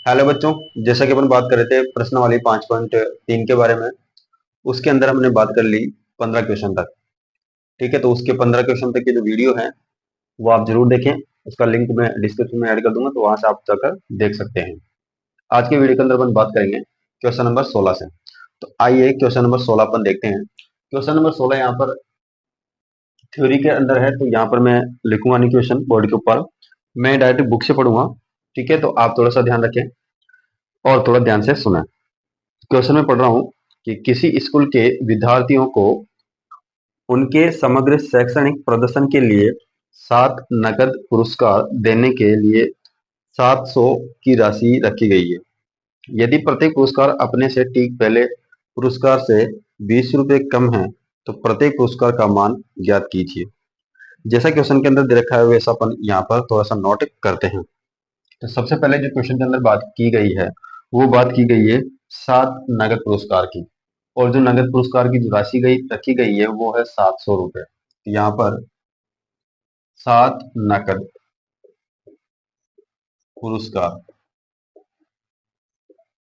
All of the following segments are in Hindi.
हेलो बच्चों। जैसा कि अपन बात कर रहे थे प्रश्नावली 5.3 के बारे में, उसके अंदर हमने बात कर ली 15 क्वेश्चन तक। ठीक है, तो उसके 15 क्वेश्चन तक की जो वीडियो है वो आप जरूर देखें। उसका लिंक मैं डिस्क्रिप्शन में ऐड कर दूंगा, तो वहां से आप जाकर देख सकते हैं। आज के वीडियो के अंदर अपन बात करेंगे क्वेश्चन नंबर 16 से। तो आइए क्वेश्चन नंबर 16 अपन देखते हैं। क्वेश्चन नंबर 16 यहाँ पर थ्योरी के अंदर है, तो यहाँ पर मैं लिखूंगा नहीं क्वेश्चन बोर्ड के ऊपर, मैं डायरेक्ट बुक से पढ़ूंगा। ठीक है, तो आप थोड़ा सा ध्यान रखें और थोड़ा ध्यान से सुने। क्वेश्चन में पढ़ रहा हूं कि किसी स्कूल के विद्यार्थियों को उनके समग्र शैक्षणिक प्रदर्शन के लिए 7 नकद पुरस्कार देने के लिए 700 की राशि रखी गई है। यदि प्रत्येक पुरस्कार अपने से ठीक पहले पुरस्कार से 20 रुपए कम है तो प्रत्येक पुरस्कार का मान ज्ञात कीजिए। जैसा क्वेश्चन के अंदर दे रखा है वैसा अपन यहाँ पर थोड़ा सा नोट करते हैं। तो सबसे पहले जो क्वेश्चन के अंदर बात की गई है वो बात की गई है 7 नगद पुरस्कार की। और जो नगद पुरस्कार की जो राशि गई रखी गई है वो है 700 रुपए। तो यहाँ पर 7 नकद पुरस्कार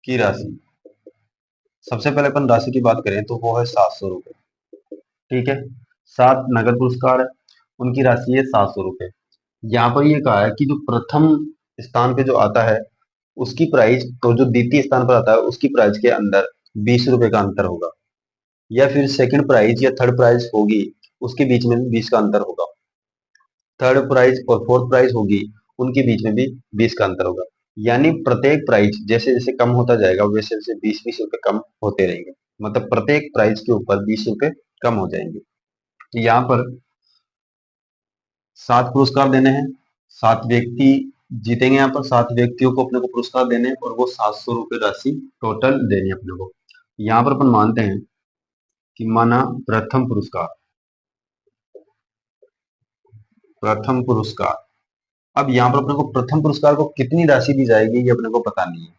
की राशि, सबसे पहले अपन राशि की बात करें तो वो है 700 रुपए। ठीक है, 7 नगद पुरस्कार है, उनकी राशि है 700 रुपए। यहाँ पर ये कहा है कि जो प्रथम स्थान पे जो आता है उसकी प्राइस, तो जो द्वितीय स्थान पर आता है उसकी प्राइस के अंदर 20 रुपए का अंतर होगा, या फिर सेकंड प्राइज या थर्ड प्राइज होगी उसके बीच में भी 20 का अंतर होगा। थर्ड प्राइज और फोर्थ प्राइज होगी उनके बीच में भी 20 का अंतर होगा। यानी प्रत्येक प्राइज जैसे जैसे कम होता जाएगा वैसे वैसे 20-20 रुपए कम होते रहेंगे। मतलब प्रत्येक प्राइज के ऊपर 20 रुपए कम हो जाएंगे। तो यहाँ पर 7 पुरस्कार देने हैं, 7 व्यक्ति जीतेंगे। यहाँ पर 7 व्यक्तियों को अपने को पुरस्कार देने हैं और वो 700 रुपए राशि टोटल देनी है अपने को। यहाँ पर अपन मानते हैं कि माना प्रथम पुरस्कार, प्रथम पुरस्कार। अब यहाँ पर अपने को प्रथम पुरस्कार को कितनी राशि दी जाएगी ये अपने को पता नहीं है।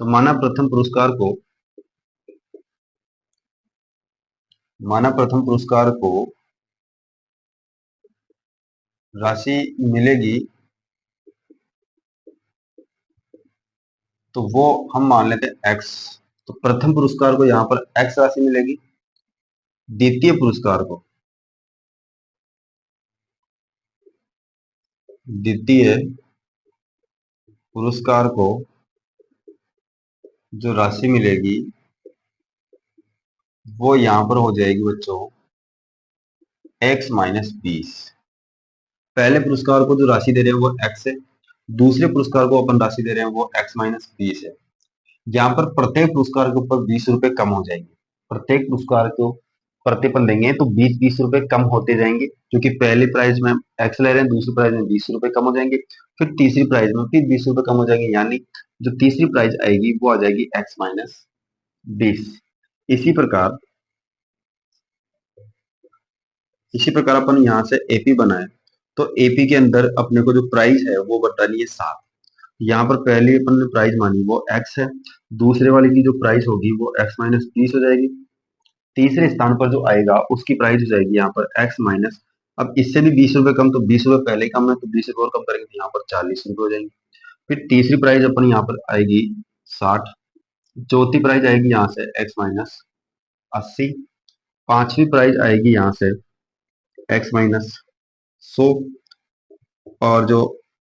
तो माना प्रथम पुरस्कार को राशि मिलेगी, तो वो हम मान लेते हैं एक्स। तो प्रथम पुरस्कार को यहाँ पर एक्स राशि मिलेगी। द्वितीय पुरस्कार को, द्वितीय पुरस्कार को जो राशि मिलेगी वो यहाँ पर हो जाएगी बच्चों x-20। पहले पुरस्कार को जो राशि दे रहे हैं वो x है, दूसरे पुरस्कार को अपन राशि दे रहे हैं वो x-20 है। यहाँ पर प्रत्येक पुरस्कार के ऊपर 20 रुपए कम हो जाएंगे। प्रत्येक पुरस्कार को प्रतिपन देंगे तो 20-20 रुपए कम होते जाएंगे, क्योंकि पहले प्राइज में एक्स ले रहे हैं, दूसरी प्राइज में 20 रुपए कम हो जाएंगे, फिर तीसरी प्राइज में फिर 20 रुपए कम हो जाएंगे। यानी जो तीसरी प्राइज आएगी वो आ जाएगी x-20। इसी प्रकार इसी प्रकार अपन यहाँ से एपी बनाए, तो एपी के अंदर अपने को जो प्राइस है वो बतानी है 7। यहाँ पर पहली अपन ने प्राइस मानी वो एक्स है, दूसरे वाले की जो प्राइस होगी वो x-20 हो जाएगी। तीसरे स्थान पर जो आएगा उसकी प्राइस हो जाएगी यहाँ पर x-, अब इससे भी 20 रुपए कम, तो 20 रुपए पहले ही कम है तो 20 रुपए और कम करेंगे तो यहाँ पर 40 रुपए हो जाएंगे। फिर तीसरी प्राइस अपन यहाँ पर आएगी 60। चौथी प्राइस आएगी यहाँ से x-80। पांचवी प्राइस आएगी यहाँ से x-100। और जो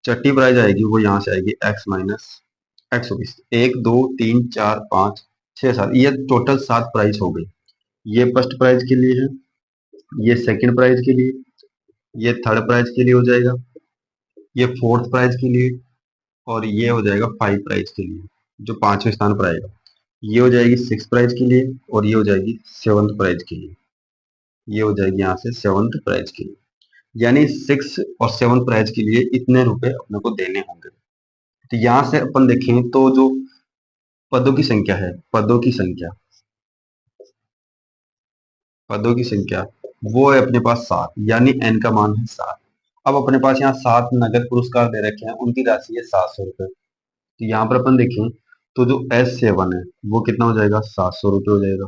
छठी प्राइज आएगी वो यहाँ से आएगी x-120। 1 2 3 4 5 6 7, ये टोटल 7 प्राइज हो गई। ये फर्स्ट प्राइज के लिए है, ये सेकंड प्राइज के लिए, ये थर्ड प्राइज के लिए हो जाएगा, ये फोर्थ प्राइज के लिए, और ये हो जाएगा 5 प्राइज के लिए जो 5वें स्थान पर आएगा। ये हो जाएगी 6 प्राइज के लिए और ये हो जाएगी 7th प्राइज के लिए। ये हो जाएगी यहाँ से 7th प्राइज के लिए। यानी 6 और 7 प्राइज के लिए इतने रुपए अपने को देने होंगे। तो यहाँ से अपन देखें तो जो पदों की संख्या है, पदों की संख्या वो है अपने पास 7, यानी n का मान है 7। अब अपने पास यहाँ 7 नगद पुरस्कार दे रखे हैं, उनकी राशि है 700 रुपए। तो यहाँ पर अपन देखें तो जो S7 है वो कितना हो जाएगा, 700 रुपए हो जाएगा।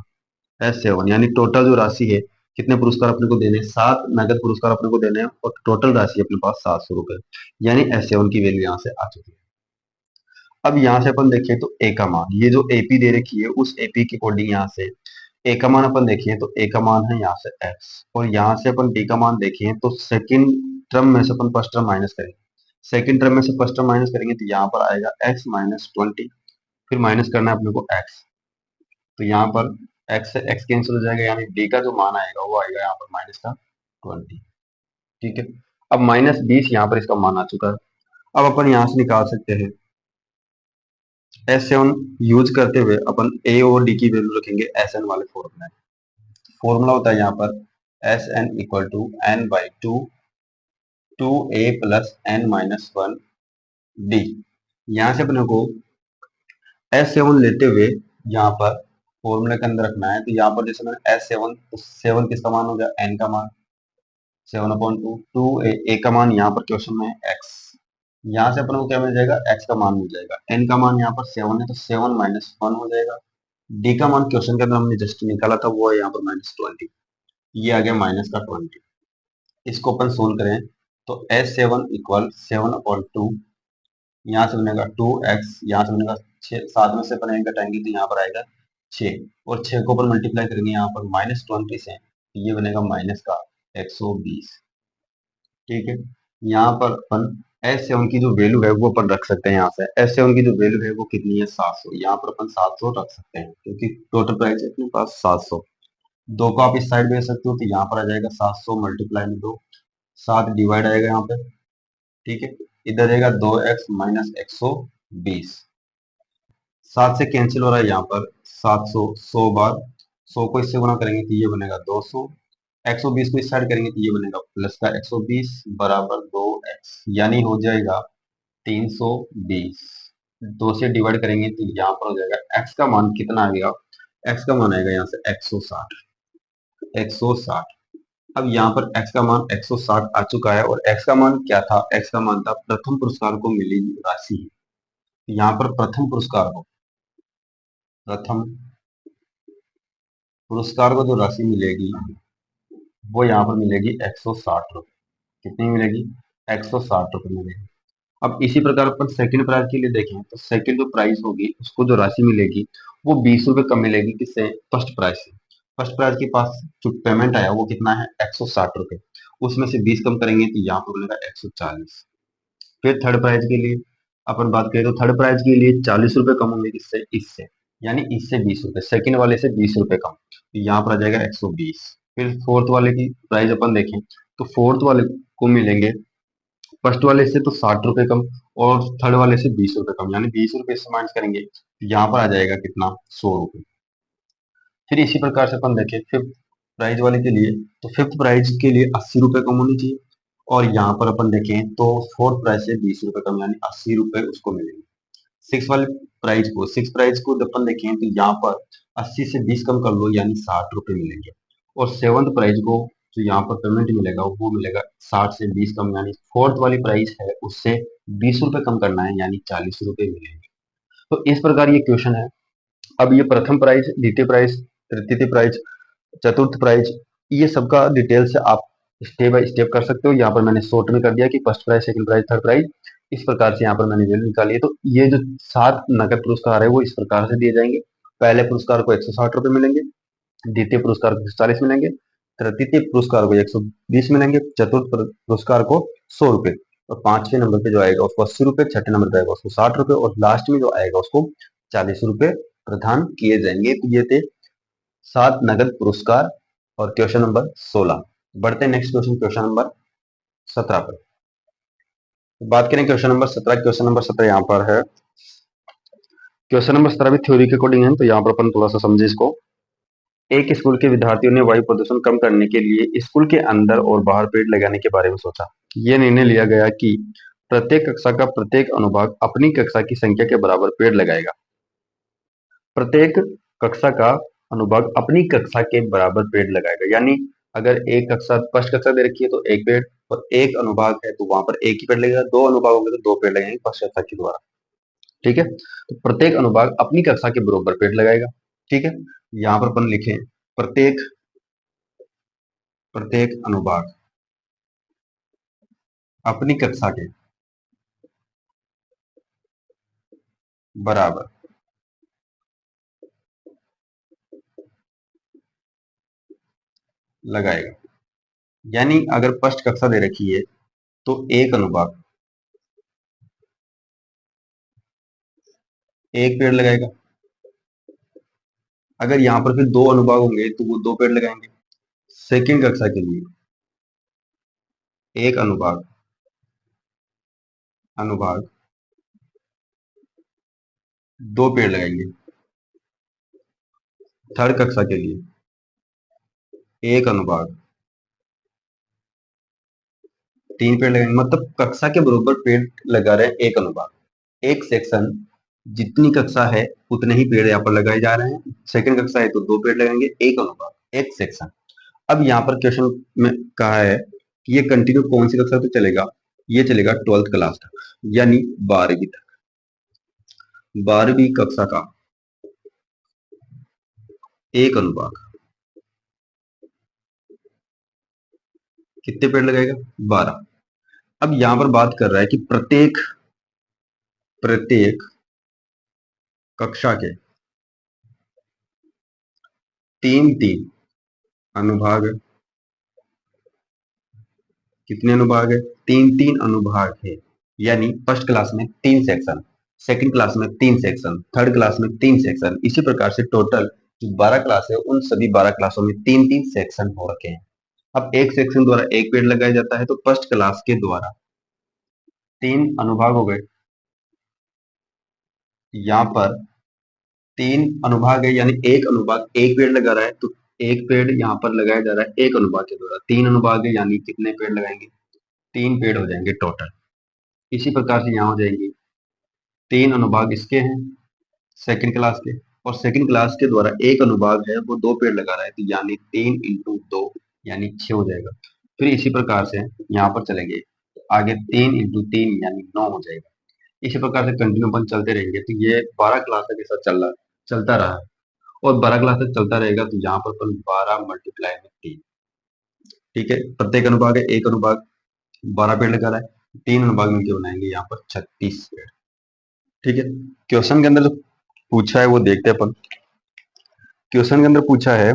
S7 यानी टोटल जो राशि है, कितने पुरस्कार अपने को देने हैं, 7 नगद पुरस्कार अपने को देने हैं और टोटल राशि अपने पास 700 रुपए, यानी S7 की वैल्यू यहाँ से आ चुकी है। अब यहाँ से अपन देखिए तो ए का मान, ये जो एपी दे रखी है उस एपी के अकॉर्डिंग यहाँ से ए का मान अपन देखिए तो ए का मान है यहाँ से एक्स, और यहाँ से अपन डी का मान देखिए तो सेकंड टर्म में से अपन फर्स्ट टर्म माइनस करेंगे, सेकंड टर्म में से फर्स्ट टर्म माइनस करेंगे तो यहाँ पर आएगा एक्स माइनस 20, फिर माइनस करना है अपने को एक्स, तो यहाँ पर एक्स से एक्स कैंसिल हो जाएगा, यानी डी का जो मान आएगा वो आएगा यहाँ पर माइनस का 20। ठीक है, अब -20 यहाँ पर इसका मान आ चुका है। अब अपन यहाँ से निकाल सकते हैं S7 यूज करते हुए अपन ए और डी की वैल्यू रखेंगे SN वाले फॉर्मूला। फॉर्मूला होता है यहाँ पर SN equal to n by two A plus n minus 1 D. यहाँ से अपने को S7 लेते हुए यहाँ पर फॉर्मूले के अंदर रखना है, तो यहाँ पर जैसे मैंने S7, तो 7 किसका मान हो गया, n का मान, 7/2, 2a का मान यहाँ पर क्वेश्चन में x, यहाँ से अपन को क्या मिल जाएगा, x का मान मिल जाएगा, n का मान यहाँ पर 7 है तो 7 माइनस 1 हो जाएगा, d का मान क्वेश्चन के अंदर हमने जस्ट निकाला था वो है यहाँ पर -20, ये आ गया माइनस का 20। इसको अपन सोल्व करें तो S7 इक्वल 7/2, यहाँ से बनेगा 2x, यहाँ से बनेगा 6, 7 में से अपन एक घटाएंगे तो यहाँ पर आएगा 6, और 6 को अपन मल्टीप्लाई करेंगे यहाँ पर -20 से, तो ये बनेगा माइनस का 120। ठीक है, यहाँ पर अपन S7 की जो वैल्यू है वो अपन रख सकते हैं, यहाँ से S7 की जो वैल्यू है वो कितनी है, 700, यहाँ पर अपन 700 रख सकते हैं क्योंकि टोटल प्राइस है अपने पास 700। दो को आप इस साइड भेज सकते हो तो यहाँ पर आ जाएगा 700 मल्टीप्लाई में 2, 7 डिवाइड आएगा यहाँ पे। ठीक है, इधर रहेगा 2x माइनस 120, 7 से कैंसिल हो रहा है यहाँ पर 700, 100 बार 100 को इससे गुना करेंगे तो ये बनेगा 200, 120 को इस साइड करेंगे तो ये बनेगा प्लस का 120 बराबर 2x, यानी हो जाएगा 320। 2 से डिवाइड करेंगे तो यहाँ पर हो जाएगा x का मान कितना आएगा, x का मान आएगा यहाँ से 160, 160। अब यहाँ पर x का मान 160 आ चुका है, और x का मान क्या था, x का मान था प्रथम पुरस्कार को मिली राशि। यहाँ पर प्रथम पुरस्कार को जो राशि मिलेगी वो यहाँ पर मिलेगी 160 रुपये। कितनी मिलेगी, 160 रुपये मिलेगी। अब इसी प्रकार अपन सेकंड प्राइज के लिए देखें तो सेकंड जो प्राइस होगी उसको जो राशि मिलेगी वो 20 रुपये कम मिलेगी, किससे, फर्स्ट प्राइज से। फर्स्ट प्राइज के पास जो पेमेंट आया वो कितना है, 160 रुपये, उसमें से 20 कम करेंगे तो यहाँ पर मिलेगा 140। फिर थर्ड प्राइज के लिए अपन बात करें तो थर्ड प्राइज के लिए 40 रुपये कम होंगे, किससे, इससे, यानी इससे 20 रुपये, सेकंड वाले से 20 रुपये कम, तो यहाँ पर आ जाएगा 120। फिर फोर्थ वाले की प्राइस अपन देखें तो फोर्थ वाले को मिलेंगे फर्स्ट वाले से तो 60 रुपये कम, और थर्ड वाले से 20 रुपये कम, यानी 20 रुपये से माइनस करेंगे तो यहाँ पर आ जाएगा कितना, 100 रुपये। फिर इसी प्रकार से अपन देखें फिफ्थ प्राइज वाले के लिए, तो फिफ्थ प्राइज के लिए 80 रुपये कम होनी चाहिए, और यहाँ पर अपन देखें तो फोर्थ प्राइज से 20 रुपये कम, यानी 80 रुपये उसको मिलेंगे। सिक्स प्राइज को जब अपन देखें तो यहाँ पर 80 से 20 कम कर लो यानी 60 रुपये मिलेंगे, और सेवंथ प्राइज को जो यहाँ पर पेमेंट मिलेगा वो मिलेगा 60 से 20 कम, यानी फोर्थ वाली प्राइस है उससे 20 रुपये कम करना है, यानी 40 रुपये मिलेंगे। तो इस प्रकार ये क्वेश्चन है। अब ये प्रथम प्राइज, द्वितीय प्राइज, तृतीय प्राइज, चतुर्थ प्राइज, ये सबका डिटेल से आप स्टेप बाय स्टेप कर सकते हो। यहाँ पर मैंने शॉर्ट में कर दिया कि first prize, second prize, third prize, इस प्रकार से यहाँ पर मैंने वैल्यू निकाली है। तो ये जो 7 नकद पुरस्कार है वो इस प्रकार से दिए जाएंगे। पहले पुरस्कार को 160 रुपये मिलेंगे, द्वितीय पुरस्कार को 40 मिलेंगे, तृतीय पुरस्कार को 120 मिलेंगे, चतुर्थ पुरस्कार को 100 रुपये, और पांचवें नंबर पे जो आएगा उसको 80 रुपये, छठे नंबर पे आएगा उसको 60 रुपये, और लास्ट में जो आएगा उसको 40 रुपये प्रदान किए जाएंगे। तो ये थे 7 नगद पुरस्कार और क्वेश्चन नंबर 16। बढ़ते हैं नेक्स्ट क्वेश्चन, क्वेश्चन नंबर 17 पर। तो बात करें क्वेश्चन नंबर 17, क्वेश्चन नंबर 17 यहाँ पर है। क्वेश्चन नंबर 17 भी थ्योरी के अकॉर्डिंग है, तो यहाँ पर अपन थोड़ा सा समझे इसको। एक स्कूल के विद्यार्थियों ने वायु प्रदूषण कम करने के लिए स्कूल के अंदर और बाहर पेड़ लगाने के बारे में सोचा। यह निर्णय लिया गया कि प्रत्येक कक्षा का प्रत्येक अनुभाग अपनी कक्षा की संख्या के बराबर पेड़ लगाएगा। प्रत्येक कक्षा का अनुभाग अपनी कक्षा के बराबर पेड़ लगाएगा, यानी अगर एक कक्षा फर्स्ट कक्षा दे रखी है तो एक पेड़, और एक अनुभाग है तो वहां पर एक ही पेड़ लगेगा, दो अनुभाग होंगे तो दो पेड़ लगेंगे फर्स्ट कक्षा के द्वारा। ठीक है, तो प्रत्येक अनुभाग अपनी कक्षा के बराबर पेड़ लगाएगा। ठीक है, यहाँ पर अपन लिखें प्रत्येक प्रत्येक अनुभाग अपनी कक्षा के बराबर लगाएगा। यानी अगर फर्स्ट कक्षा दे रखी है तो एक अनुभाग एक पेड़ लगाएगा। अगर यहाँ पर फिर दो अनुभाग होंगे तो वो दो पेड़ लगाएंगे। सेकंड कक्षा के लिए एक अनुभाग अनुभाग दो पेड़ लगाएंगे। थर्ड कक्षा के लिए एक अनुभाग तीन पेड़ लगाएंगे। मतलब कक्षा के बराबर पेड़ लगा रहे हैं एक अनुभाग। एक सेक्शन जितनी कक्षा है उतने ही पेड़ यहाँ पर लगाए जा रहे हैं। सेकंड कक्षा है तो दो पेड़ लगाएंगे एक अनुभाग एक सेक्शन। अब यहाँ पर क्वेश्चन में कहा है कि ये कंटिन्यू कौन सी कक्षा तक चलेगा। ये चलेगा 12th क्लास तक, यानी 12वीं तक। 12वीं कक्षा का एक अनुभाग कितने पेड़ लगाएगा? 12। अब यहां पर बात कर रहा है कि प्रत्येक प्रत्येक कक्षा के तीन तीन अनुभाग। कितने अनुभाग है? तीन तीन अनुभाग है। यानी फर्स्ट क्लास में तीन सेक्शन, सेकंड क्लास में तीन सेक्शन, थर्ड क्लास में तीन सेक्शन। इसी प्रकार से टोटल जो 12 क्लास है उन सभी 12 क्लासों में तीन तीन सेक्शन हो रखे हैं। अब एक सेक्शन द्वारा एक पेड़ लगाया जाता है तो फर्स्ट क्लास के द्वारा तीन अनुभाग हो गए। यहाँ पर तीन अनुभाग है यानी एक अनुभाग एक पेड़ लगा रहा है तो एक पेड़ यहाँ पर लगाया जा रहा है एक अनुभाग के द्वारा। तीन अनुभाग है यानी कितने पेड़ लगाएंगे? तीन पेड़ हो जाएंगे टोटल। इसी प्रकार से यहाँ हो जाएंगे तीन अनुभाग इसके हैं सेकंड क्लास के, और सेकंड क्लास के द्वारा एक अनुभाग है वो दो पेड़ लगा रहा है तो यानी तीन इंटू दो यानी 6 हो जाएगा। फिर इसी प्रकार से यहाँ पर चलेंगे आगे तीन इंटू तीन यानी 9 हो जाएगा। इसी प्रकार से कंटिन्यू अपन चलते रहेंगे तो ये 12 क्लास तक ऐसा चलता रहा है। और 12 क्लास तक चलता रहेगा तो यहाँ पर अपन 12 मल्टीप्लाई में 3। ठीक है, प्रत्येक अनुभाग है एक अनुभाग 12 पेड़ लगा रहा है, तीन अनुभाग मिलकर बनाएंगे यहाँ पर 36 पेड़। ठीक है, क्वेश्चन के अंदर जो पूछा है वो देखते हैं अपन। क्वेश्चन के अंदर पूछा है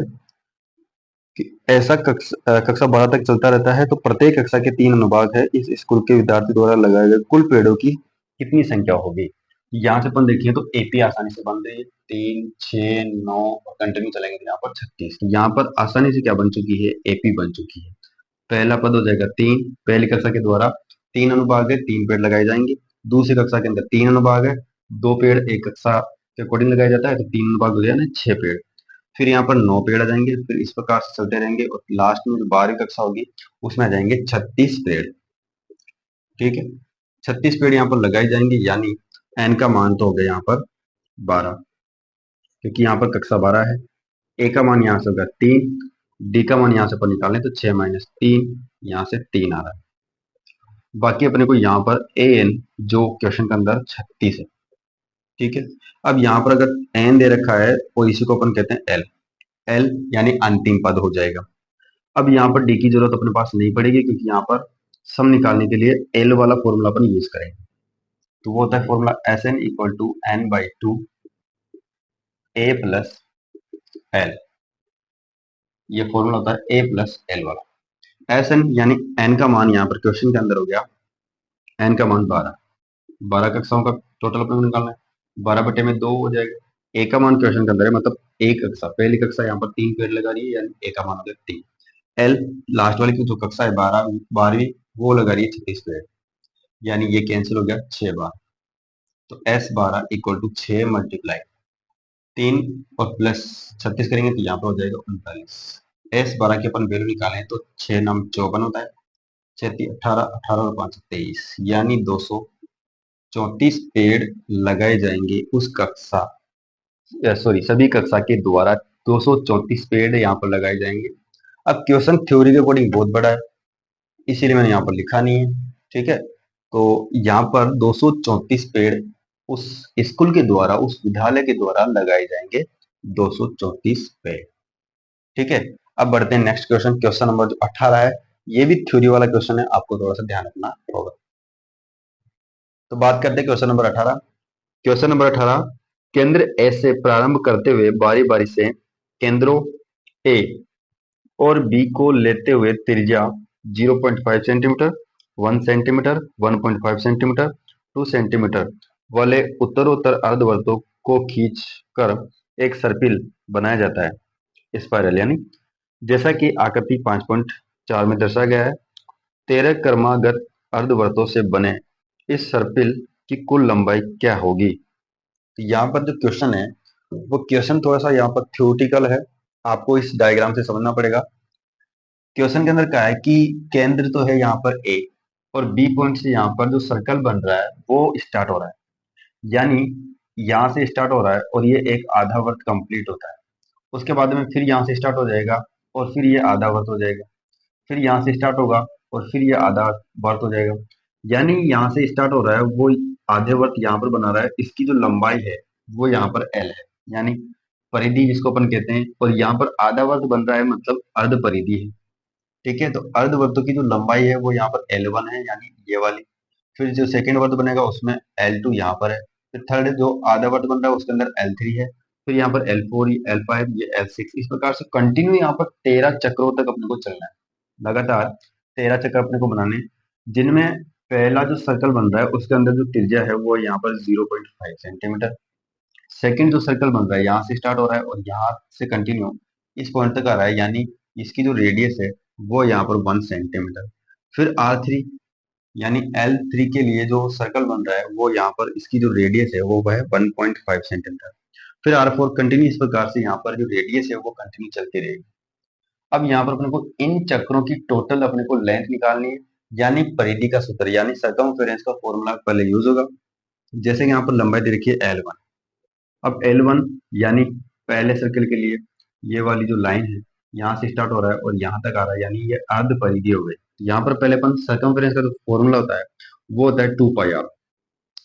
कि ऐसा कक्षा 12 तक चलता रहता है तो प्रत्येक कक्षा के तीन अनुभाग है, इस स्कूल के विद्यार्थी द्वारा लगाए गए कुल पेड़ों की कितनी संख्या होगी। यहाँ से अपन देखिए तो एपी आसानी से बन रही है, 3 6 9 और कंटिन्यू चलेंगे तो यहाँ पर 36। तो यहाँ पर आसानी से क्या बन चुकी है? एपी बन चुकी है। पहला पद हो जाएगा तीन, पहली कक्षा के द्वारा तीन अनुभाग है तीन पेड़ लगाए जाएंगे। दूसरी कक्षा के अंदर तीन अनुभाग है दो पेड़ एक कक्षा के अकॉर्डिंग लगाया जाता है तो तीन अनुभाग हो जाए 6 पेड़। फिर यहाँ पर 9 पेड़ आ जाएंगे। फिर इस प्रकार से चलते रहेंगे और लास्ट में जो 12वीं कक्षा होगी उसमें आ जाएंगे 36 पेड़। ठीक है, 36 पेड़ यहाँ पर लगाए जाएंगे यानी एन का मान तो हो गया यहाँ पर 12, क्योंकि यहाँ पर कक्षा 12 है। ए का मान यहाँ से होगा 3, डी का मान यहाँ से अपन निकालें तो 6 माइनस 3 यहाँ से 3 आ रहा है। बाकी अपने को यहाँ पर ए एन जो क्वेश्चन के अंदर 36 है। ठीक है, अब यहाँ पर अगर एन दे रखा है और इसी को अपन कहते हैं एल, एल यानी अंतिम पद हो जाएगा। अब यहाँ पर डी की जरूरत अपने पास नहीं पड़ेगी क्योंकि यहाँ पर सम निकालने के लिए एल वाला फॉर्मूला अपन यूज करेंगे। तो वो होता है formula S N equal to N by two A plus L. ये फॉर्मूला होता है ए प्लस एल वाला। एस एन यानी एन का मान यहाँ पर क्वेश्चन के अंदर हो गया, एन का मान 12, 12 कक्षाओं का टोटल अपने को निकालना है। 12 बटे में 2 हो जाएगा। ए का मान क्वेश्चन के अंदर है मतलब एक कक्षा, पहली कक्षा यहाँ पर तीन पेड़ लगा रही है यानी ए का मान हो गया 3। एल लास्ट वाली की जो कक्षा है 12वीं वो लगा रही है 36 पेड़, यानी ये कैंसिल हो गया 6 बार। तो एस 12 इक्वल टू 6 मल्टीप्लाई 3 और प्लस 36 करेंगे तो यहाँ पर हो जाएगा 39। एस 12 की अपन वैल्यू निकालें तो 6 नाम 54 होता है, 6 18 18 और 5 23 यानी 234 पेड़ लगाए जाएंगे उस कक्षा, सॉरी सभी कक्षा के द्वारा 234 पेड़ यहाँ पर लगाए जाएंगे। अब क्वेश्चन थ्योरी के अकॉर्डिंग बहुत बड़ा है इसीलिए मैंने यहाँ पर लिखा नहीं है। ठीक है, तो यहाँ पर 234 पेड़ उस स्कूल के द्वारा उस विद्यालय के द्वारा लगाए जाएंगे 234 पेड़। ठीक है, अब बढ़ते हैं नेक्स्ट क्वेश्चन, क्वेश्चन नंबर जो 18 है। ये भी थ्योरी वाला क्वेश्चन है, आपको थोड़ा सा ध्यान रखना होगा। तो बात करते हैं क्वेश्चन नंबर 18। क्वेश्चन नंबर 18, केंद्र ए से प्रारंभ करते हुए बारी बारी से केंद्रों ए और बी को लेते हुए त्रिज्या 0.5 सेंटीमीटर, 1 सेंटीमीटर, 1.5 सेंटीमीटर, 2 सेंटीमीटर वाले उत्तरोत्तर अर्धवृत्तों को खींचकर एक सर्पिल बनाया जाता है, स्पाइरल यानी। जैसा कि आकृति 5.4 में दर्शाया गया है, 13 क्रमागत अर्धवृत्तों से बने इस सर्पिल की कुल लंबाई क्या होगी? तो यहाँ पर जो क्वेश्चन है वो क्वेश्चन थोड़ा सा यहाँ पर थ्योरेटिकल है, आपको इस डायग्राम से समझना पड़ेगा। क्वेश्चन के अंदर क्या है कि केंद्र तो है यहाँ पर ए और बी पॉइंट से यहाँ पर जो सर्कल बन रहा है वो स्टार्ट हो रहा है, यानी यहाँ से स्टार्ट हो रहा है और ये एक आधा वर्त कंप्लीट होता है। उसके बाद में फिर यहाँ से स्टार्ट हो जाएगा और फिर ये आधा वर्त हो जाएगा, फिर यहाँ से स्टार्ट होगा और फिर ये आधा वर्त हो जाएगा। यानी यहाँ से स्टार्ट हो रहा है वो आधे वर्त यहाँ पर बना रहा है, इसकी जो लंबाई है वो यहाँ पर एल है, यानी परिधि जिसको अपन कहते हैं, और यहाँ पर आधा वर्त बन रहा है मतलब अर्ध परिधि है। ठीक है, तो अर्धवर्तों की जो लंबाई है वो यहाँ पर L1 है, यानी ये वाली। फिर जो सेकंड वर्त बनेगा उसमें L2 यहाँ पर है। फिर थर्ड जो आधा वर्त बन रहा है उसके अंदर L3 है। फिर यहाँ पर L4, L5, ये L6, इस प्रकार से कंटिन्यू यहाँ पर 13 चक्रों तक अपने को चलना है। लगातार 13 चक्र अपने को बनाने हैं, जिनमें पहला जो सर्कल बन रहा है उसके अंदर जो त्रिज्या है वो यहाँ पर 0.5 सेंटीमीटर। सेकंड जो सर्कल बन रहा है यहाँ से स्टार्ट हो रहा है और यहाँ से कंटिन्यू इस पॉइंट तक आ रहा है, यानी इसकी जो रेडियस है वो यहाँ पर 1 सेंटीमीटर। फिर R3 यानी L3 के लिए जो सर्कल बन रहा है वो यहाँ पर इसकी जो रेडियस है वो है 1.5 सेंटीमीटर। फिर R4 कंटिन्यू इस प्रकार से यहाँ पर जो रेडियस है वो कंटिन्यू चलती रहेगी। अब यहाँ पर अपने को इन चक्रों की टोटल अपने को लेंथ निकालनी है, यानी परिधि का सूत्र, यानी सर्कमफेरेंस का फॉर्मूला पहले यूज होगा। जैसे कि यहाँ पर लंबाई दे रखी है L1। अब L1 यानी पहले सर्कल के लिए ये वाली जो लाइन है यहाँ से स्टार्ट हो रहा है और यहाँ तक आ रहा है, यानी ये अर्ध परिधि हो गई। यहाँ पर पहले अपन सर्कमफेरेंस का जो फॉर्मूला होता है वो होता है 2 पाई आर।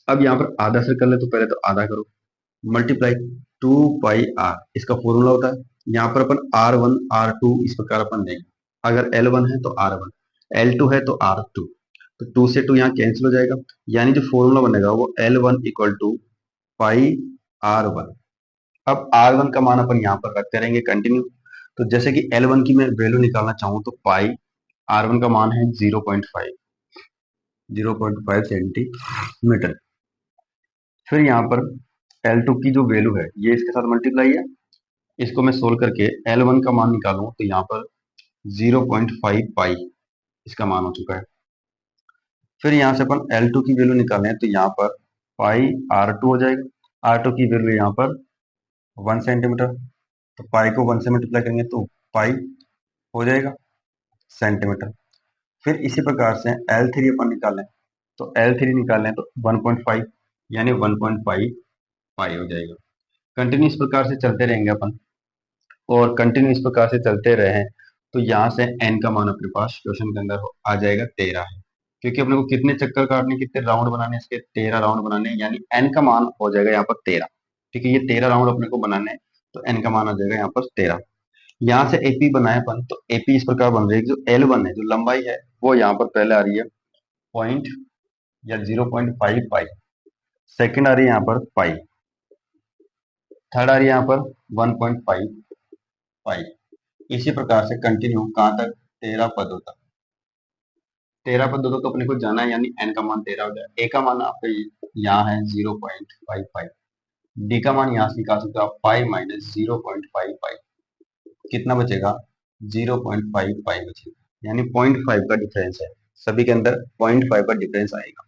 अब यहाँ पर आधा सर्कल है तो पहले तो आधा करो, मल्टीप्लाई 2 पाई आर, इसका फॉर्मूला होता है। यहाँ पर अपन R1 R2 इस प्रकार अपन देंगे। अगर L1 है तो R1, L2 है तो R2, तो 2 से 2 यहाँ कैंसिल हो जाएगा, यानी जो फॉर्मूला बनेगा वो L1 equal to pi R1। अब R1 का मान अपन यहाँ पर रखते रहेंगे कंटिन्यू। तो जैसे कि L1 की मैं वैल्यू निकालना चाहूँ तो पाई R1 का मान है 0.5 सेंटीमीटर। फिर यहाँ पर L2 की जो वैल्यू है ये इसके साथ मल्टीप्लाई है, इसको मैं सोल्व करके L1 का मान निकालूं तो यहाँ पर 0.5 पाई इसका मान हो चुका है। फिर यहाँ से अपन L2 की वैल्यू निकालें तो यहाँ पर पाई R2 हो जाएगा। R2 की वैल्यू यहाँ पर 1 सेंटीमीटर, तो पाई को 1 से मल्टीप्लाई करेंगे तो पाई हो जाएगा सेंटीमीटर। फिर इसी प्रकार से L3 अपन निकालें तो L3 निकालें तो 1.5 यानी 1.5 पाई हो जाएगा। कंटिन्यू इस प्रकार से चलते रहेंगे अपन, और कंटिन्यू इस प्रकार से चलते रहे तो यहाँ से n का मान अपने पास क्वेश्चन के अंदर आ जाएगा 13 है, क्योंकि अपने को कितने चक्कर काटने, कितने राउंड बनाने, इसके 13 राउंड बनाने, यानी n का मान हो जाएगा यहाँ पर 13। ठीक है, ये 13 राउंड अपने को बनाने हैं तो n का मान आ जाएगा यहाँ पर 13। यहाँ से एपी बनाए अपन तो एपी इस प्रकार बन रही है, जो L1 है जो लंबाई है वो यहाँ पर पहले आ रही है पॉइंट या 0.5 पाई, सेकेंड आ रही है यहाँ पर पाई, थर्ड आ रही है यहाँ पर 1.5 पाई। इसी प्रकार से कंटिन्यू कहाँ तक, 13 पदों तक। 13 पदों तक अपने को जाना है, यानी n का मान 13 हो गया। ए का मान आपका यहाँ है 0.55, डी का मान यहाँ से निकाल सकते हो आप पाई माइनस 0.5 पाई, कितना बचेगा 0.5 पाई बचेगा, यानी 0.5 का डिफरेंस है, सभी के अंदर 0.5 का डिफरेंस आएगा।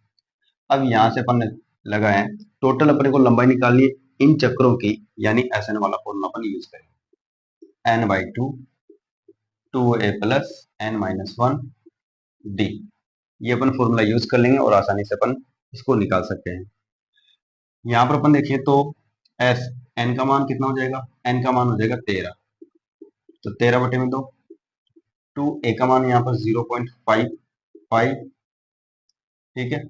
अब यहाँ से अपन लगाए टोटल अपने को लंबाई निकालनी है इन चक्रों की, यानी SN वाला फॉर्मूला अपन यूज करेंगे, n/2 2a plus n-1 D, ये अपन फॉर्मूला यूज कर लेंगे और आसानी से अपन इसको निकाल सकते हैं। यहाँ पर अपन देखिए तो एस एन का मान कितना हो जाएगा, एन का मान हो जाएगा 13, तो 13 बटे में 2, 2 ए का मान यहाँ पर 0.5, ठीक है।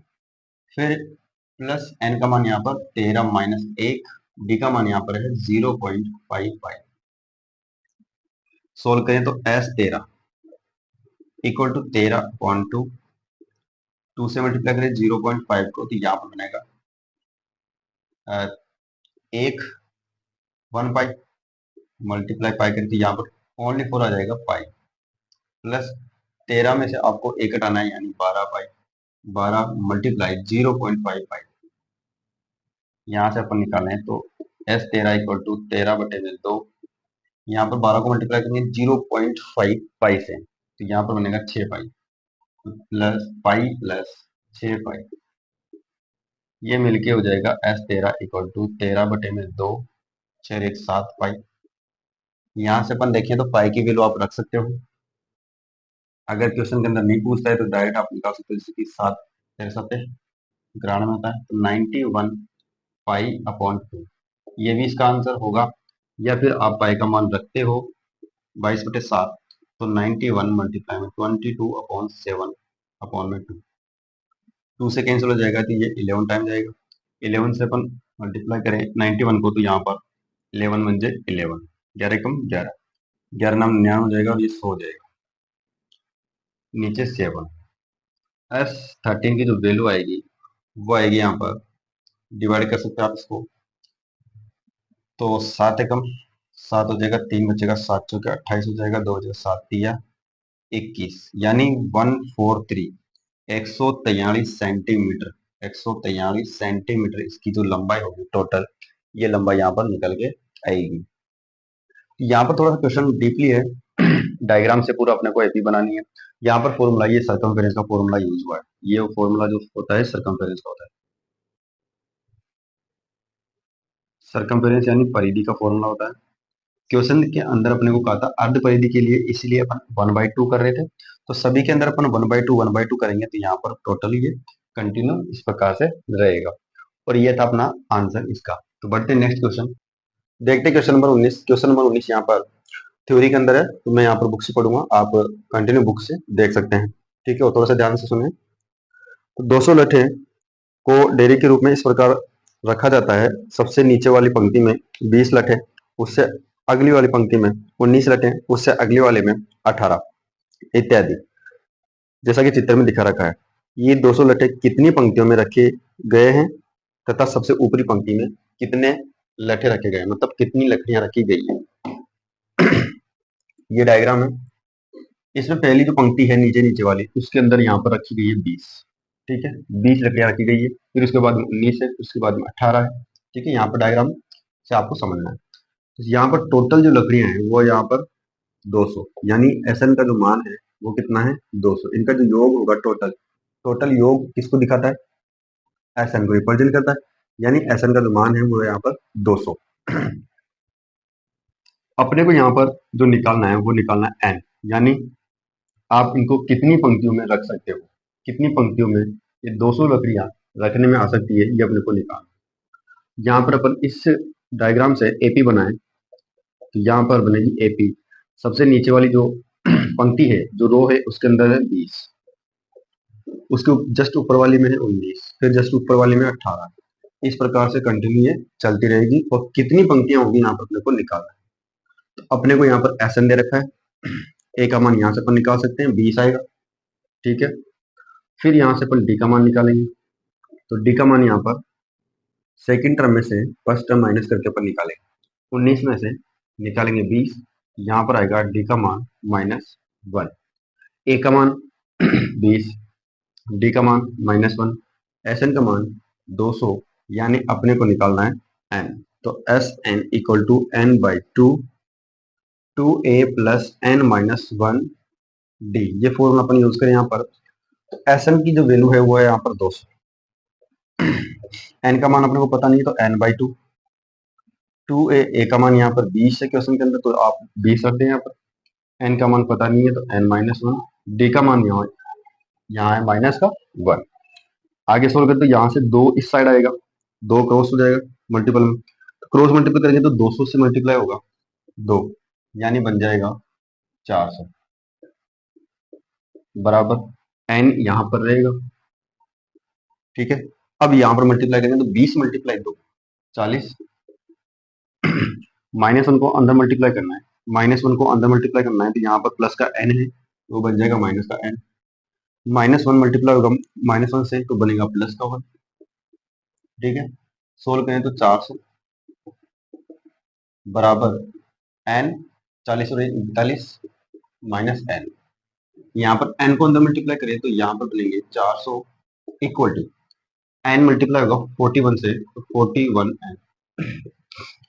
फिर प्लस एन का मान यहाँ पर 13 माइनस 1, डी का मान यहाँ पर है 0.55। सोल्व करें तो एस 13 इक्वल टू 13/2, 2 से मल्टीप्लाई करें 0.5 को तो यहाँ पर बनेगा एक 1 पाई मल्टीप्लाई पाई करके यहाँ पर ओनली 4 आ जाएगा पाई, प्लस 13 में से आपको एक हटाना है यानी 12 पाई, 12 मल्टीप्लाई 0.5 पाई, यहाँ से अपन निकालें तो S13 इक्वल टू 13/2, यहाँ पर 12 को मल्टीप्लाई करेंगे 0.5 पाई से, तो यहाँ पर बनेगा 6 पाई, प्लस पाई प्लस 6 पाई, ये मिलके हो जाएगा S13 इक्वल टू 13/2, 6 1 7 पाई। यहाँ से अपन देखें तो पाई की वैल्यू आप रख सकते हो, अगर क्वेश्चन के अंदर नहीं पूछता है तो डायरेक्ट आप निकाल सकते हो, जैसे कि 7 93 होता है तो 91 पाई/2, ये भी इसका आंसर होगा। या फिर आप पाई का मान रखते हो 22/7, तो 91 मल्टीप्लाई में 22/7/2, 2 से कैंसिल हो जाएगा तो ये 11 टाइम जाएगा, 11 से अपन मल्टीप्लाई करें 91 को तो यहाँ पर 11 मंजे 11, 11 कम 11, 11 नाम 99 हो जाएगा और ये 100 हो जाएगा, नीचे 7। S13 की जो वैल्यू आएगी वो आएगी यहाँ पर, डिवाइड कर सकते हैं आप इसको, तो 7 एकम 7 हो जाएगा, 3 बचेगा, 7 चौके 28 हो जाएगा, 2 बचेगा, 7 तिया 21, यानी 143 143 सेंटीमीटर, 143 सेंटीमीटर इसकी जो लंबाई होगी टोटल, ये लंबाई यहाँ पर निकल के आएगी। यहाँ पर थोड़ा सा क्वेश्चन डीपली है, डायग्राम से पूरा अपने को एपी बनानी है। यहाँ पर फॉर्मूला, ये सर्कमफेरेंस का फॉर्मूला यूज हुआ है, ये फॉर्मूला जो होता है सर्कमफेरेंस का होता है, सर्कमफेरेंस यानी परिधि का फॉर्मूला होता है। क्वेश्चन के अंदर अपने को कहा था अर्ध परिधि के लिए, इसलिए अपन 1/2 कर रहे थे, तो सभी के अंदर अपन 1/2 करेंगे, तो यहाँ पर टोटल ये कंटिन्यू इस प्रकार से रहेगा, और ये था अपना आंसर इसका। तो बढ़ते नेक्स्ट क्वेश्चन, देखते क्वेश्चन नंबर 19। क्वेश्चन नंबर 19 यहाँ पर थ्योरी के अंदर है, तो मैं यहाँ पर बुक से पढ़ूंगा, आप कंटिन्यू बुक से देख सकते हैं, ठीक है, और थोड़ा सा ध्यान से सुने। तो 200 लठे को डेयरी के रूप में इस प्रकार रखा जाता है, सबसे नीचे वाली पंक्ति में 20 लठे, उससे अगली वाली पंक्ति में 19 लठे, उससे अगली वाले में 18 इत्यादि, जैसा कि चित्र में दिखा रखा है। ये 200 लठे कितनी पंक्तियों में रखे गए हैं तथा सबसे ऊपरी पंक्ति में कितने लठे रखे गए, मतलब कितनी लकड़ियां रखी गई है। ये डायग्राम है, इसमें पहली जो पंक्ति है नीचे नीचे वाली, उसके अंदर यहाँ पर रखी गई है 20, ठीक है, 20 लकड़ियां रखी गई है, फिर उसके बाद में 19 है, उसके बाद में 18 है, ठीक है, यहाँ पर डायग्राम से आपको समझना है। तो यहाँ पर टोटल जो लकड़ियां हैं वो यहाँ पर 200, यानी Sn का जो मान है वो कितना है 200, इनका जो योग होगा टोटल, टोटल योग किसको दिखाता है, Sn को रिप्रेजेंट करता है, यानी Sn का जो मान है वो यहाँ पर 200। अपने को यहाँ पर जो निकालना है वो निकालना है n, यानी आप इनको कितनी पंक्तियों में रख सकते हो, कितनी पंक्तियों में ये 200 लकड़ियां रखने में आ सकती है, ये अपने को निकालना। यहाँ पर अपन इस डायग्राम से एपी बनाए, तो यहाँ पर बनेगी एपी, सबसे नीचे वाली जो पंक्ति है, जो रो है, उसके अंदर है 20, उसके जस्ट ऊपर वाली में है 19, फिर जस्ट ऊपर वाली में 18, इस प्रकार से कंटिन्यू ये चलती रहेगी, और कितनी पंक्तियां होगी यहाँ पर अपने को निकालना है। तो अपने को यहाँ पर एसएन दे रखा है, ए का मान यहाँ से अपन निकाल सकते हैं 20 आएगा, ठीक है, फिर यहाँ से अपन डी का मान निकालेंगे, तो डी का मान यहाँ पर सेकंड टर्म में से फर्स्ट टर्म माइनस करके अपन निकालेंगे, 19 में से निकालेंगे 20, यहाँ पर आएगा डी का मान -1, ए का मान 20, डी का मान -1, एस एन का मान 200, यानी अपने को निकालना है एन, तो S N equal to N by 2, 2a plus N minus 1 D, ये फॉर्मूला अपन यूज करें यहाँ पर। तो एस एन की जो वैल्यू है वो है यहाँ पर 200, एन का मान अपने को पता नहीं है तो एन बाई 2, 2a का मान यहाँ पर 20 है क्वेश्चन के अंदर, तो आप 20 रख दें यहाँ पर, एन का मान पता नहीं है तो एन माइनस 1, डी का मान यहाँ है माइनस का 1। आगे सोल्व करते यहाँ से 2 इस साइड आएगा, 2 क्रॉस हो जाएगा मल्टीपल में, तो क्रॉस मल्टीपल करेंगे तो 200 से मल्टीप्लाई होगा 2, यानी बन जाएगा 400, बराबर एन यहाँ पर रहेगा, ठीक है। अब यहाँ पर मल्टीप्लाई करेंगे तो 20 मल्टीप्लाई 2 40, -1 को अंदर मल्टीप्लाई करना है, -1 को अंदर मल्टीप्लाई करना है, तो यहाँ पर प्लस का n है, वो बन जाएगा माइनस का n, -1 मल्टीप्लाई होगा -1 से तो बनेगा प्लस का 1, ठीक है। सोल्व करें तो 400 बराबर एन, 40 और 41 माइनस एन। यहाँ पर एन को अंदर मल्टीप्लाई करें तो यहाँ पर बनेंगे 400 इक्वल टू एन मल्टीप्लाई होगा 41 से तो 41 एन,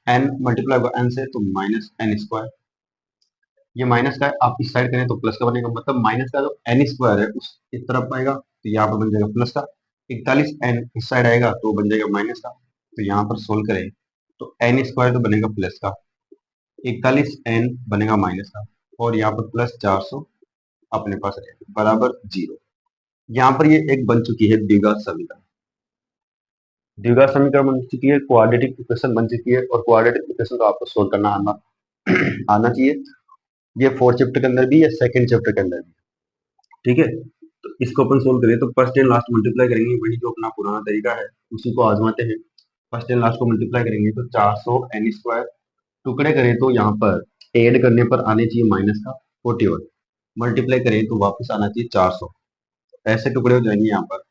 एन मल्टीप्लाई होगा एन से तो माइनस एन स्क्वायर। ये माइनस का है, आप इस साइड करें तो प्लस का बनेगा, मतलब माइनस का जो एन स्क्वायर है उस इस तरफ आएगा तो यहाँ पर बन जाएगा प्लस का। 41 एन इस साइड आएगा तो बन जाएगा माइनस का। तो यहाँ पर सोल्व करें तो एन स्क्वायर तो बनेगा प्लस का, 41 एन बनेगा माइनस का, और यहाँ पर प्लस 400 अपने पास रहेगा बराबर 0। यहाँ पर ये एक बन चुकी है द्विघात समीकरण। द्विघात समीकरण बन चुकी है, क्वाड्रेटिक इक्वेशन बन चुकी है, और क्वाड्रेटिक इक्वेशन को आपको सोल्व करना आना चाहिए। ये 4th चैप्टर के अंदर भी है, 2nd चैप्टर के अंदर भी, ठीक है। तो इसको अपन सोल्व करें तो फर्स्ट एंड लास्ट मल्टीप्लाई करेंगे, वही जो अपना पुराना तरीका है उसी को आजमाते हैं। फर्स्ट एंड लास्ट को मल्टीप्लाई करेंगे तो 400 एन स्क्वायर, टुकड़े करें तो यहाँ पर ऐड करने पर आने चाहिए माइनस का 41, मल्टीप्लाई करें तो वापस आना चाहिए 400, ऐसे टुकड़े हो जाएंगे यहाँ पर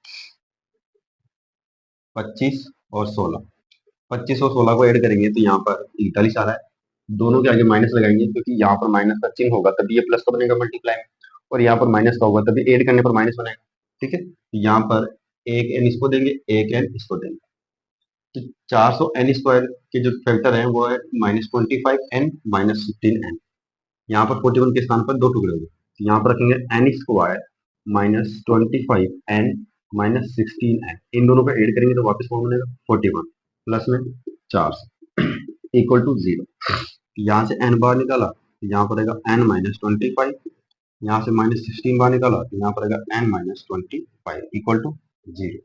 25 और 16, 25 और 16 को ऐड करेंगे तो यहाँ पर 41 आ रहा है। दोनों के आगे माइनस लगाएंगे क्योंकि यहाँ पर माइनस का चिन्ह होगा तभी ये प्लस का बनेगा मल्टीप्लाई में, और यहाँ पर माइनस का होगा तभी ऐड करने पर माइनस बनेगा, ठीक है। यहाँ पर एक एन इसको देंगे, एक एन इसको देंगे, तो 400 एन स्क्वायर के जो फैक्टर है वो है -25 एन -15 एन। यहाँ पर 41 के स्थान पर दो टुकड़े होंगे, तो यहाँ पर रखेंगे एन स्क्वायर -25 एन -16 एन, इन दोनों को ऐड करेंगे तो वापस कौन बनेगा 41 प्लस में 400 इक्वल टू 0। यहाँ से एन बाहर निकाला तो यहाँ पर आएगा एन -25, यहाँ से -16 बाहर निकाला तो यहाँ पर आएगा एन -25 इक्वल टू 0।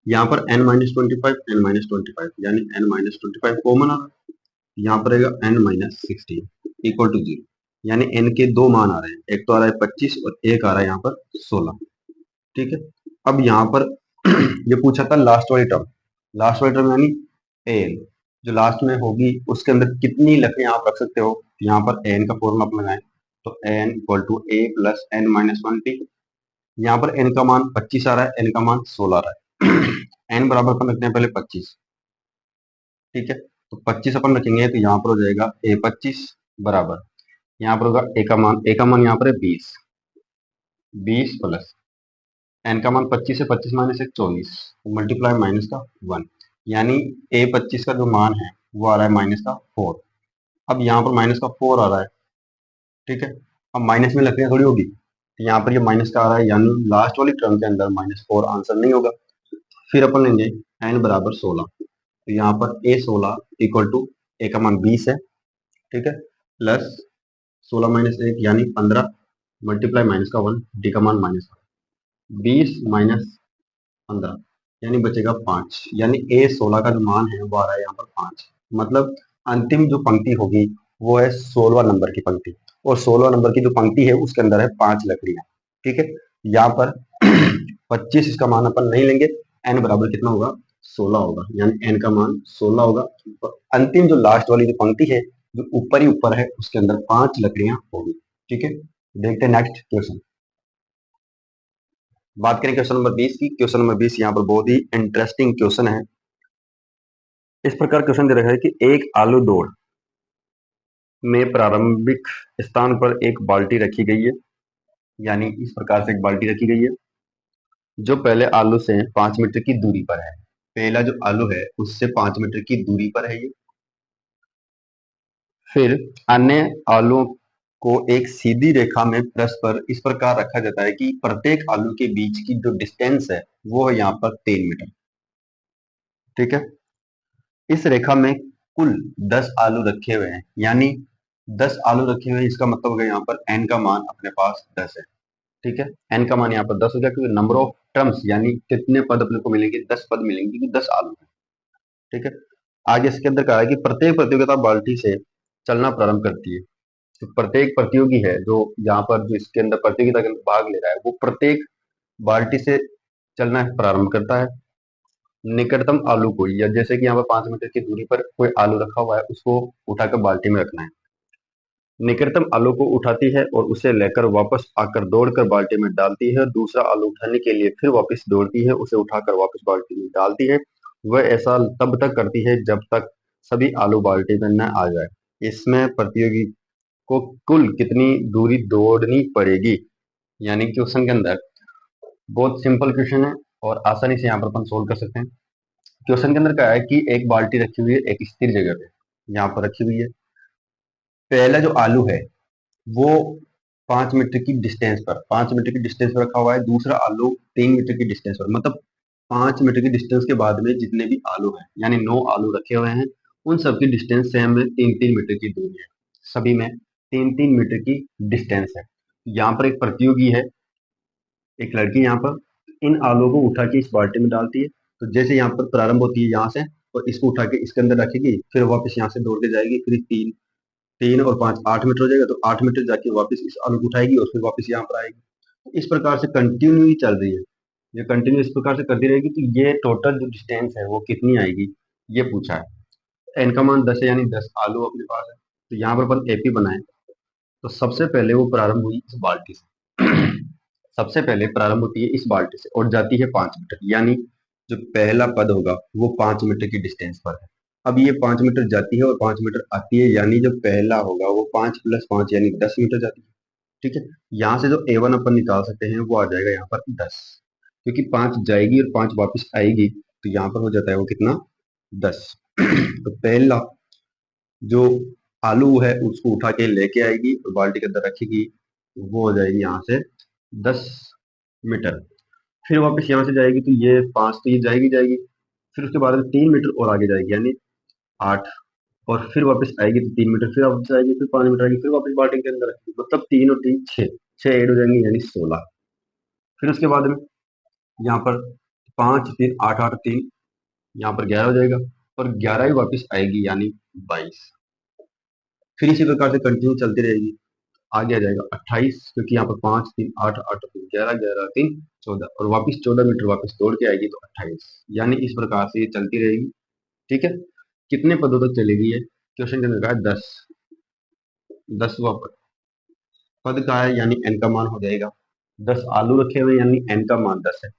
यहाँ पर n -25 n -25 यानी n -25 कॉमन आ रहा है, यहाँ पर आएगा n -16 इक्वल टू 0, यानी n के दो मान आ रहे हैं, एक तो आ रहा है 25 और एक आ रहा है यहाँ पर 16, ठीक है। अब यहाँ पर ये पूछा था लास्ट वाली टर्म, लास्ट वाली टर्म यानी एन जो लास्ट में होगी उसके अंदर कितनी लकड़ियां आप रख सकते हो, यहाँ पर एन का फॉर्मूला आप लगाएं तो n equal to A plus N -20। यहाँ पर n का मान 25 आ रहा है, n का मान 16 आ रहा है n बराबर अपन रखते हैं पहले 25, ठीक है। तो 25 अपन रखेंगे तो यहाँ पर हो जाएगा ए 25 बराबर, यहाँ पर होगा ए का मान यहाँ पर है 20, 20 प्लस एन का मान 25 है, 25 माइनस 1 24, मल्टीप्लाई माइनस का 1, यानी ए 25 का जो मान है वो आ रहा है माइनस का 4। अब यहाँ पर माइनस का 4 आ रहा है, ठीक है। अब माइनस में लकड़ियां थोड़ी होगी, तो यहाँ पर ये माइनस का आ रहा है, यानी लास्ट वाली टर्म के अंदर -4 आंसर नहीं होगा। फिर अपन लेंगे एन बराबर 16, तो यहाँ पर ए 16 इक्वल टू ए का मान 20 है, ठीक है, प्लस 16 माइनस 1 यानी 15 मल्टीप्लाई माइनस का 1, डी का मान -20 माइनस 15 यानी बचेगा 5, यानी ए 16 का जो मान है वो आ रहा है यहाँ पर 5, मतलब अंतिम जो पंक्ति होगी वो है 16वां नंबर की पंक्ति, और 16वां नंबर की जो पंक्ति है उसके अंदर है 5 लकड़ियां, ठीक है। यहाँ पर 25 इसका मान अपन नहीं लेंगे, एन बराबर कितना होगा 16 होगा, यानी एन का मान 16 होगा। तो अंतिम जो लास्ट वाली जो पंक्ति है जो ऊपर ही ऊपर है उसके अंदर 5 लकड़ियां होगी, ठीक है। देखते हैं नेक्स्ट क्वेश्चन। बात करें क्वेश्चन नंबर 20 की। क्वेश्चन नंबर 20 यहाँ पर बहुत ही इंटरेस्टिंग क्वेश्चन है। इस प्रकार क्वेश्चन दे रखा है कि एक आलू दौड़ में प्रारंभिक स्थान पर एक बाल्टी रखी गई है, यानी इस प्रकार से एक बाल्टी रखी गई है जो पहले आलू से 5 मीटर की दूरी पर है। पहला जो आलू है उससे 5 मीटर की दूरी पर है ये। फिर अन्य आलूओं को एक सीधी रेखा में परस्पर इस प्रकार रखा जाता है कि प्रत्येक आलू के बीच की जो डिस्टेंस है वो है यहाँ पर 3 मीटर, ठीक है। इस रेखा में कुल 10 आलू रखे हुए हैं, यानी 10 आलू रखे हुए हैं, इसका मतलब हो गया यहाँ पर n का मान अपने पास 10 है, ठीक है। n का मान यहाँ पर 10 हो गया क्योंकि नंबर ऑफ टर्म्स यानी कितने पद अपने को मिलेंगे, 10 पद मिलेंगे क्योंकि 10 आलू है, ठीक है। आगे इसके अंदर कहा है कि प्रत्येक प्रतियोगिता बाल्टी से चलना प्रारंभ करती है। तो प्रत्येक प्रतियोगी है जो यहाँ पर जो इसके अंदर प्रतियोगिता के अंदर भाग ले रहा है वो प्रत्येक बाल्टी से चलना प्रारंभ करता है। निकटतम आलू को, या जैसे कि यहाँ पर 5 मीटर की दूरी पर कोई आलू रखा हुआ है उसको उठाकर बाल्टी में रखना है। निकटतम आलू को उठाती है और उसे लेकर वापस आकर दौड़कर बाल्टी में डालती है। दूसरा आलू उठाने के लिए फिर वापस दौड़ती है, उसे उठाकर वापस बाल्टी में डालती है वह ऐसा तब तक करती है जब तक सभी आलू बाल्टी में न आ जाए। इसमें प्रतियोगी को कुल कितनी दूरी दौड़नी पड़ेगी? यानी क्वेश्चन के अंदर बहुत सिंपल क्वेश्चन है और आसानी से यहाँ पर अपन सोल्व कर सकते हैं। क्वेश्चन के अंदर क्या है कि एक बाल्टी रखी हुई है एक स्थिर जगह पे, यहाँ पर रखी हुई है। पहला जो आलू है वो 5 मीटर की डिस्टेंस पर 5 मीटर की डिस्टेंस पर रखा हुआ है, दूसरा आलू 3 मीटर की डिस्टेंस पर, मतलब 5 मीटर की डिस्टेंस के बाद में जितने भी आलू हैं यानी 9 आलू रखे हुए हैं उन सबकी डिस्टेंस सेम है, 3-3 मीटर की दूरी है, सभी में 3-3 मीटर की डिस्टेंस है। यहाँ पर एक प्रतियोगी है, एक लड़की यहाँ पर इन आलू को उठा के इस बाल्टी में डालती है। तो जैसे यहाँ पर प्रारंभ होती है यहाँ से और इसको उठा के इसके अंदर रखेगी, फिर वापस यहाँ से दौड़ के जाएगी, फिर 3 और 5 8 मीटर हो जाएगा, तो 8 मीटर जाके वापस इस आलू को उठाएगी और फिर वापस यहाँ पर आएगी। इस प्रकार से कंटिन्यू चल रही है, ये कंटिन्यू इस प्रकार से करती रहेगी। तो ये टोटल जो डिस्टेंस है वो कितनी आएगी ये पूछा है। एन का मान 10 है यानी 10 आलू अपने पास है। तो यहाँ पर अपन एपी बनाए, तो सबसे पहले वो प्रारंभ हुई इस बाल्टी से सबसे पहले प्रारंभ होती है इस बाल्टी से और जाती है 5 मीटर, यानी जो पहला पद होगा वो 5 मीटर की डिस्टेंस पर है। अब ये 5 मीटर जाती है और 5 मीटर आती है, यानी जो पहला होगा वो 5 + 5 यानी 10 मीटर जाती है। ठीक है, यहाँ से जो A1 अपन निकाल सकते हैं वो आ जाएगा यहाँ पर 10, क्योंकि 5 जाएगी और 5 वापस आएगी, तो यहाँ पर हो जाता है वो कितना 10 तो पहला जो आलू है उसको उठा के लेके आएगी और बाल्टी के अंदर रखेगी, वो हो जाएगी यहाँ से 10 मीटर। फिर वापस यहाँ से जाएगी तो ये 5 तो ये जाएगी जाएगी, फिर उसके बाद में 3 मीटर और आगे जाएगी यानी 8, और फिर वापस आएगी तो 3 मीटर, फिर वापस आएगी, फिर 5 मीटर आएगी, फिर वापस बाल्टी के अंदर रखेगी, मतलब 3 और 3 6, 6 ऐड हो जाएंगे यानी 16। फिर उसके बाद में यहाँ पर 5 3 8 8 3, यहाँ पर 11 हो जाएगा और 11 ही वापस आएगी यानी 22। फिर इसी प्रकार से कंटिन्यू चलती रहेगी, आगे आ जाएगा 28, क्योंकि यहाँ पर 5 3 8 8 3 11 11 3 14 और वापस 14 मीटर वापस दौड़ के आएगी तो 28, यानी इस प्रकार से ये चलती रहेगी। ठीक है, कितने पदों तक चलेगी ये क्वेश्चन के अंदर कहा है 10, 10वां पद का है यानी एन का मान हो जाएगा 10 आलू रखे हुए यानी एन का मान 10 है।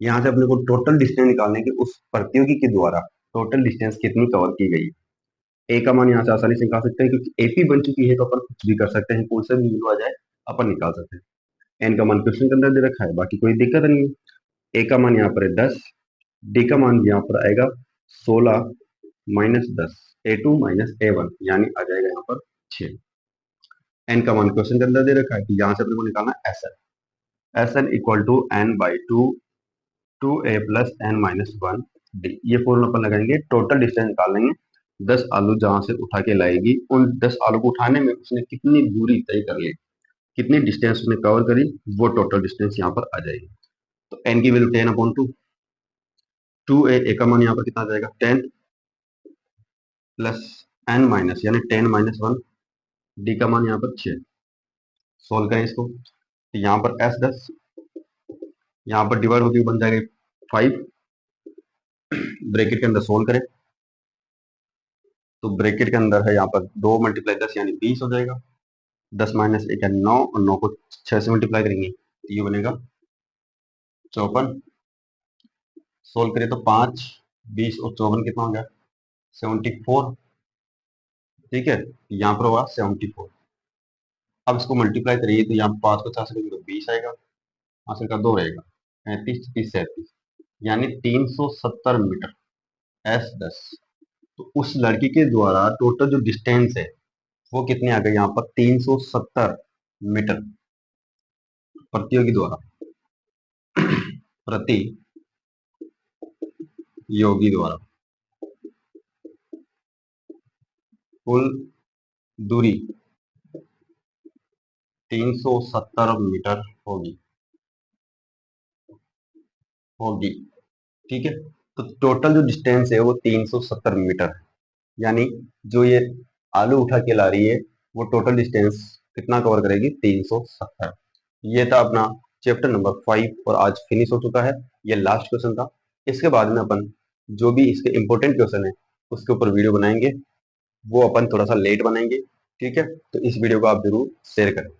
यहाँ से अपने को टोटल डिस्टेंस निकालने की उस प्रतियोगी के द्वारा टोटल डिस्टेंस कितनी कवर की गई है। ए का मान यहाँ से आसानी से निकाल सकते हैं, क्योंकि एपी बन चुकी है तो अपन कुछ भी कर सकते हैं, कौन सा भी वैल्यू आ जाए अपन निकाल सकते हैं। एन का मान क्वेश्चन के अंदर दे रखा है, बाकी कोई दिक्कत नहीं है। ए का मान यहाँ पर है 10, डी का मान यहाँ पर आएगा 16 -10, A2 - A1 यानी आ जाएगा यहाँ पर 6। एन का मान क्वेश्चन के अंदर दे रखा है कि यहाँ से अपने को निकालना S N, S N equal to N by two 2A + n-1 D. ये फॉर्मूला अपन लगाएंगे, टोटल डिस्टेंस निकाल लेंगे। 10 आलू जहां से उठा के लाएगी उन 10 आलू को उठाने में उसने कितनी दूरी तय कर ली, कितनी डिस्टेंस उसने कवर करी, वो टोटल डिस्टेंस यहाँ पर आ जाएगी। तो n की वैल्यू 10/2, 2A का मान यहाँ पर कितना आ जाएगा 10 + n- यानी 10 - 1, डी का मान यहाँ पर 6। सोल्व करें इसको, तो यहाँ पर S10 यहाँ पर डिवाइड होकर बन जाएगा 5, ब्रैकेट के अंदर सोल्व करें तो ब्रैकेट के अंदर है यहाँ पर 2 × 10 यानी 20 हो जाएगा, 10 - 1 है 9 और 9 को 6 से मल्टीप्लाई करेंगे तो ये बनेगा 54। सोल्व करें तो 5 20 और 54 कितना हो गया 74। ठीक है, यहाँ पर हुआ 74। अब इसको मल्टीप्लाई करिए तो यहाँ 5 को 4 से करेंगे तो 20 आएगा, आंसर का 2 रहेगा 35 30 37 यानी 370 मीटर S10। तो उस लड़की के द्वारा टोटल जो डिस्टेंस है वो कितने आ गए यहाँ पर 370 मीटर, प्रतियोगी द्वारा प्रति योगी द्वारा कुल दूरी 370 मीटर होगी होगी। ठीक है, तो टोटल जो डिस्टेंस है वो 370 मीटर है, यानी जो ये आलू उठा के ला रही है वो टोटल डिस्टेंस कितना कवर करेगी 370। ये था अपना चैप्टर नंबर 5 और आज फिनिश हो चुका है, ये लास्ट क्वेश्चन था। इसके बाद में अपन जो भी इसके इंपॉर्टेंट क्वेश्चन है उसके ऊपर वीडियो बनाएंगे, वो अपन थोड़ा सा लेट बनाएंगे। ठीक है, तो इस वीडियो को आप जरूर शेयर करें।